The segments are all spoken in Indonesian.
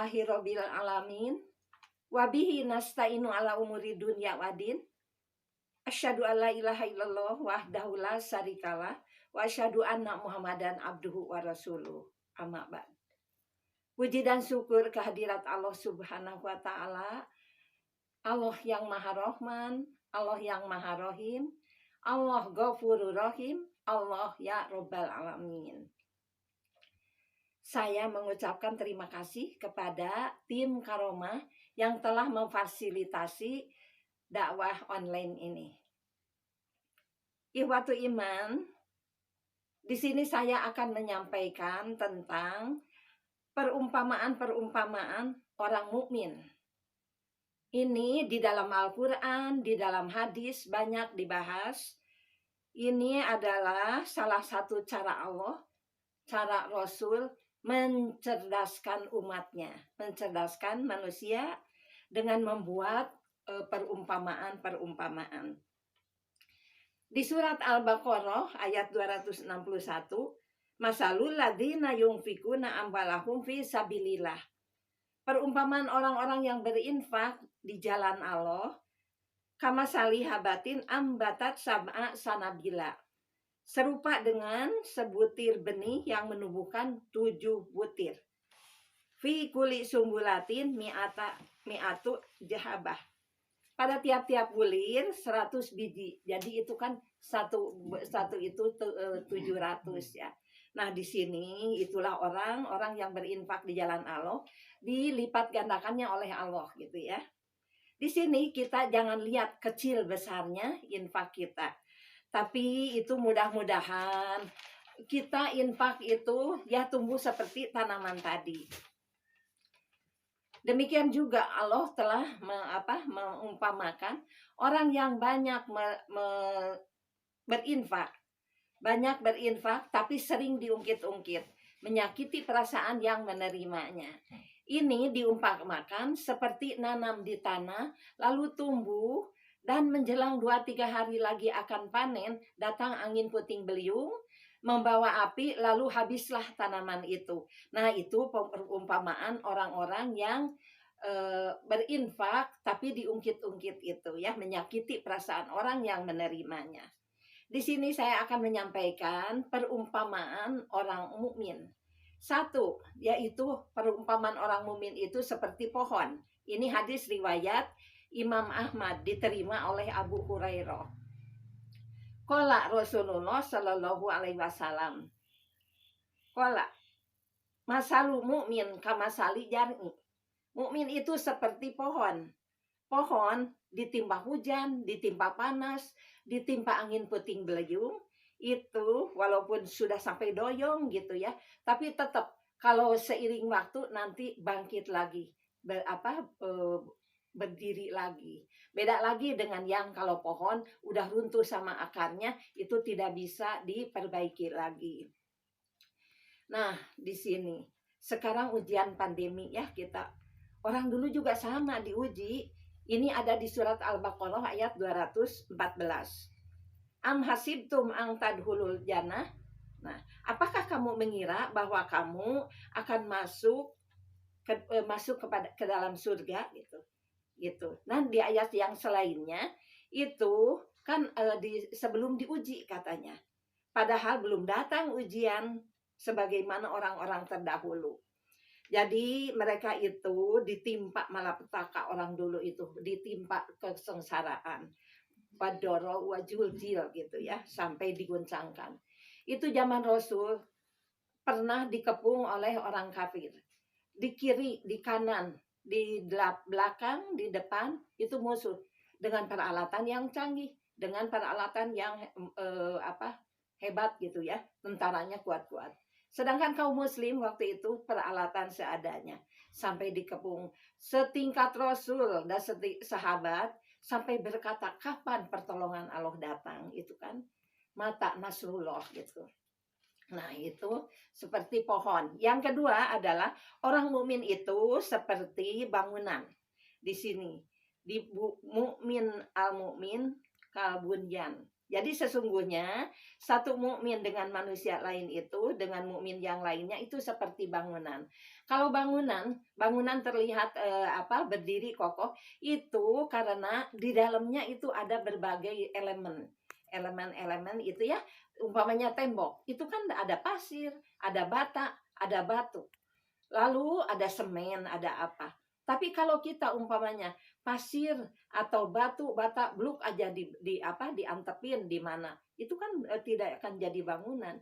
Alhamdulillahi Rabbil Alamin. Wabihi nasta'inu ala umuri dunya wadin. Asyhadu an la ilaha illallah wahdahu la syarikalah wa asyhadu anna Muhammadan abduhu wa rasuluh. Amma ba'd. Puji dan syukur kehadirat Allah Subhanahu wa taala. Allah yang Maha Rahman, Allah yang Maha Rahim, Allah Ghafurur Rahim, Allah ya Rabbal Alamin. Saya mengucapkan terima kasih kepada tim Karomah yang telah memfasilitasi dakwah online ini. Ikhwatu iman, di sini saya akan menyampaikan tentang perumpamaan-perumpamaan orang mukmin. Ini di dalam Al-Quran, di dalam hadis banyak dibahas. Ini adalah salah satu cara Allah, cara Rasul mencerdaskan umatnya, mencerdaskan manusia dengan membuat perumpamaan-perumpamaan. Di surat Al-Baqarah ayat 261, masalul ladzina yunfikuna amwalahum fi sabilillah. Perumpamaan orang-orang yang berinfak di jalan Allah, kamasali habatin ambatat sab'a sanabila. Serupa dengan sebutir benih yang menumbuhkan 7 butir. Fi kuli sumbulatin mi'atu jahabah. Pada tiap-tiap bulir 100 biji. Jadi itu kan satu itu 700 ya. Nah, di sini itulah orang-orang yang berinfak di jalan Allah dilipat gandakannya oleh Allah gitu ya. Di sini kita jangan lihat kecil besarnya infak kita. Tapi itu mudah-mudahan kita infak itu ya tumbuh seperti tanaman tadi. Demikian juga Allah telah mengumpamakan orang yang banyak berinfak. Banyak berinfak tapi sering diungkit-ungkit, menyakiti perasaan yang menerimanya. Ini diumpamakan seperti nanam di tanah lalu tumbuh, dan menjelang 2-3 hari lagi akan panen, datang angin puting beliung, membawa api, lalu habislah tanaman itu. Nah, itu perumpamaan orang-orang yang berinfak, tapi diungkit-ungkit itu ya, menyakiti perasaan orang yang menerimanya. Di sini saya akan menyampaikan perumpamaan orang mukmin. 1, yaitu perumpamaan orang mukmin itu seperti pohon. Ini hadis riwayat Imam Ahmad, diterima oleh Abu Hurairah. Qala Rasulullah sallallahu alaihi wasallam. Qala masalu mu'min kamasali jar'i. Mukmin itu seperti pohon. Pohon ditimpa hujan, ditimpa panas, ditimpa angin puting beliung, itu walaupun sudah sampai doyong gitu ya, tapi tetap kalau seiring waktu nanti bangkit lagi. Berdiri lagi. Beda lagi dengan yang kalau pohon udah runtuh sama akarnya, itu tidak bisa diperbaiki lagi. Nah, di sini sekarang ujian pandemi ya kita. Orang dulu juga sama diuji. Ini ada di surat Al-Baqarah ayat 214. Am hasibtum ang tadhulul jannah. Nah, apakah kamu mengira bahwa kamu akan masuk ke dalam surga gitu? Nah, di ayat yang selainnya itu kan sebelum diuji katanya. Padahal belum datang ujian sebagaimana orang-orang terdahulu. Jadi mereka itu ditimpa malapetaka, orang dulu itu ditimpa kesengsaraan. Badoro wajuljil gitu ya, sampai diguncangkan. Itu zaman Rasul pernah dikepung oleh orang kafir. Di kiri, di kanan, di belakang, di depan itu musuh dengan peralatan yang canggih, dengan peralatan yang hebat gitu ya, tentaranya kuat-kuat. Sedangkan kaum muslim waktu itu peralatan seadanya, sampai dikepung. Setingkat Rasul dan sahabat sampai berkata, kapan pertolongan Allah datang? Itu kan mata Nasrullah gitu. Nah, itu seperti pohon. Yang kedua adalah orang mukmin itu seperti bangunan. Di sini di mukmin al-mukmin kalbunyan. Jadi sesungguhnya satu mukmin dengan manusia lain itu, dengan mukmin yang lainnya itu seperti bangunan. Kalau bangunan terlihat berdiri kokoh itu karena di dalamnya itu ada berbagai elemen. Elemen-elemen itu ya, umpamanya tembok, itu kan ada pasir, ada bata, ada batu. Lalu ada semen, ada apa. Tapi kalau kita umpamanya pasir atau batu bata bluk aja diantepin di mana, itu kan tidak akan jadi bangunan.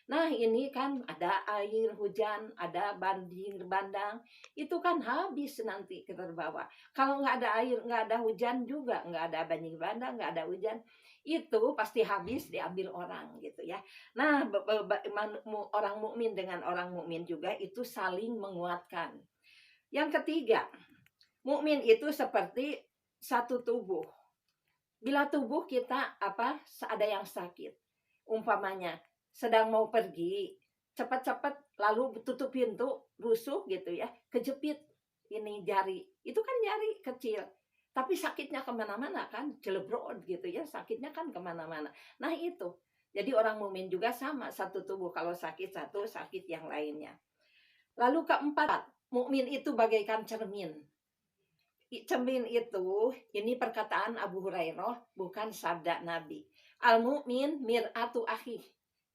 Nah ini kan ada air hujan, ada banjir bandang, itu kan habis nanti terbawa. Kalau nggak ada air, nggak ada hujan juga, nggak ada banjir bandang, nggak ada hujan, itu pasti habis diambil orang gitu ya. Nah orang mukmin dengan orang mukmin juga itu saling menguatkan. Yang ketiga, mukmin itu seperti satu tubuh. Bila tubuh kita ada yang sakit, umpamanya sedang mau pergi, cepat-cepat lalu tutup pintu, rusuh gitu ya, kejepit ini jari, itu kan jari kecil, tapi sakitnya kemana-mana kan, celebrot gitu ya, sakitnya kan kemana-mana. Nah itu, jadi orang mukmin juga sama, satu tubuh, kalau sakit satu, sakit yang lainnya. Lalu keempat, mukmin itu bagaikan cermin. Cermin itu, ini perkataan Abu Hurairah, bukan sabda Nabi. Al-mu'min mir'atu akhi,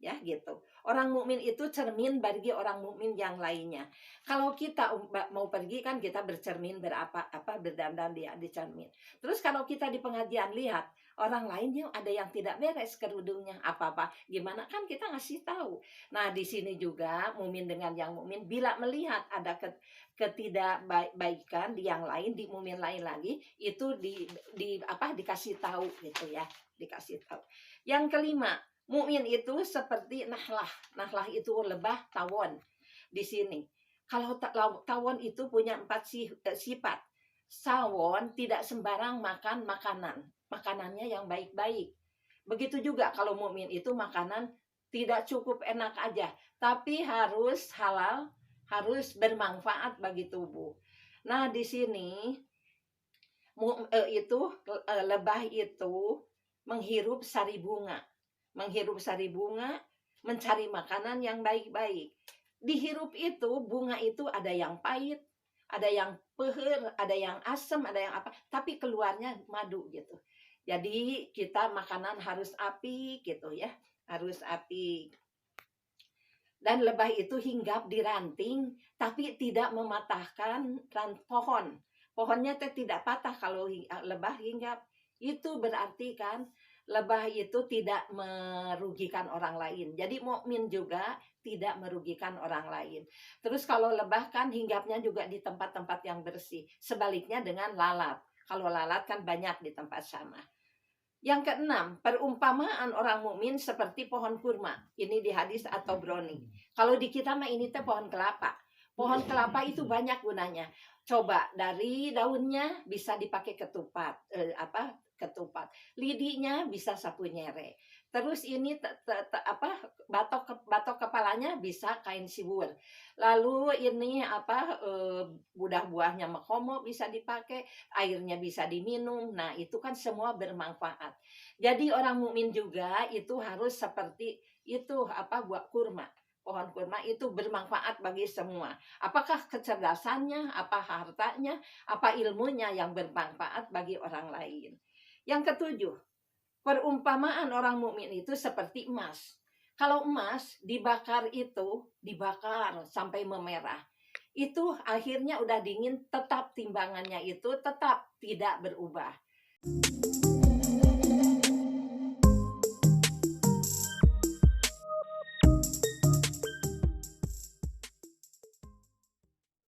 ya gitu. Orang mukmin itu cermin bagi orang mukmin yang lainnya. Kalau kita mau pergi kan kita bercermin berdandan di cermin. Terus kalau kita di pengajian lihat orang lain yang ada yang tidak beres kerudungnya apa-apa, gimana kan kita ngasih tahu. Nah, di sini juga mukmin dengan yang mukmin bila melihat ada ketidakbaikan di yang lain, di mukmin lain lagi, itu dikasih tahu gitu ya, dikasih tahu. Yang kelima, mukmin itu seperti nahlah. Nahlah itu lebah tawon. Di sini, kalau tawon itu punya 4 sifat. Tawon tidak sembarang makan makanannya yang baik-baik. Begitu juga kalau mukmin itu makanan tidak cukup enak aja, tapi harus halal, harus bermanfaat bagi tubuh. Nah, di sini lebah itu menghirup sari bunga. Menghirup sari bunga, mencari makanan yang baik-baik. Dihirup itu, bunga itu ada yang pahit, ada yang peher, ada yang asam, ada yang apa, tapi keluarnya madu gitu. Jadi kita makanan harus api gitu ya, harus api. Dan lebah itu hinggap di ranting, tapi tidak mematahkan pohon. Pohonnya tidak patah kalau lebah hinggap. Itu berarti kan lebah itu tidak merugikan orang lain. Jadi mukmin juga tidak merugikan orang lain. Terus kalau lebah kan hinggapnya juga di tempat-tempat yang bersih. Sebaliknya dengan lalat. Kalau lalat kan banyak di tempat sama. Yang keenam, perumpamaan orang mukmin seperti pohon kurma. Ini di hadis atau brownie. Kalau di kita mah ini teh pohon kelapa. Pohon kelapa itu banyak gunanya. Coba dari daunnya bisa dipakai ketupat, ketupat. Lidinya bisa sapu nyere. Terus ini batok kepalanya bisa kain sibur. Lalu ini buah buahnya makomo bisa dipakai, airnya bisa diminum. Nah, itu kan semua bermanfaat. Jadi orang mukmin juga itu harus seperti itu buah kurma. Pohon kurma itu bermanfaat bagi semua. Apakah kecerdasannya, apa hartanya, apa ilmunya yang bermanfaat bagi orang lain. Yang ketujuh, perumpamaan orang mukmin itu seperti emas. Kalau emas dibakar sampai memerah. Itu akhirnya udah dingin, tetap timbangannya itu tetap tidak berubah.